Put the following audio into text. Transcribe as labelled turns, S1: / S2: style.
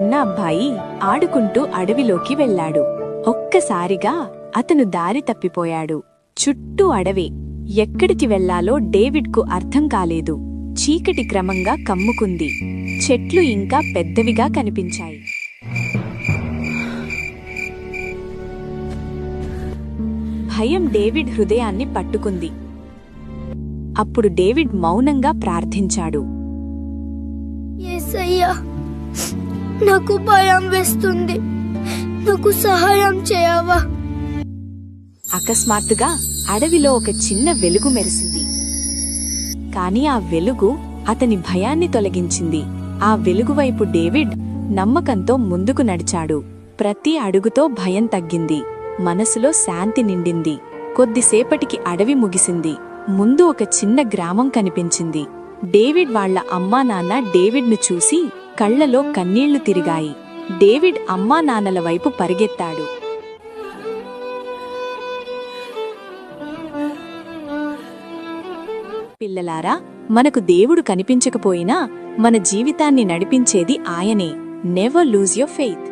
S1: చిన్న అబ్బాయి ఆడుకుంటూ అడవిలోకి వెళ్ళాడు. ఒక్కసారిగా అతను దారి తప్పిపోయాడు. చుట్టూ అడవే. ఎక్కడికి వెళ్లాలో డేవిడ్కు అర్థం కాలేదు. చీకటి క్రమంగా కమ్ముకుంది. చెట్లు ఇంకా పెద్దవిగా కనిపించాయి. భయం డేవిడ్ హృదయాన్ని పట్టుకుంది. అప్పుడు డేవిడ్ మౌనంగా ప్రార్థించాడు.
S2: యేసయ్యా, నాకు భయం వేస్తుంది, నాకు సహాయం చేయవా?
S1: అకస్మాత్తుగా అడవిలో ఒక చిన్న వెలుగు మెరిసింది. కాని ఆ వెలుగు అతని భయాన్ని తొలగించింది. ఆ వెలుగువైపు డేవిడ్ నమ్మకంతో ముందుకు నడిచాడు. ప్రతి అడుగుతో భయం తగ్గింది. మనసులో శాంతి నిండింది. కొద్దిసేపటికి అడవి ముగిసింది. ముందు ఒక చిన్న గ్రామం కనిపించింది. డేవిడ్ వాళ్ల అమ్మా నాన్న డేవిడ్ను చూసి కళ్లలో కన్నీళ్లు తిరిగాయి. డేవిడ్ అమ్మా నాన్నల వైపు పరిగెత్తాడు. పిల్లలారా, మనకు దేవుడు కనిపించకపోయినా మన జీవితాన్ని నడిపించేది ఆయనే. Never lose your faith.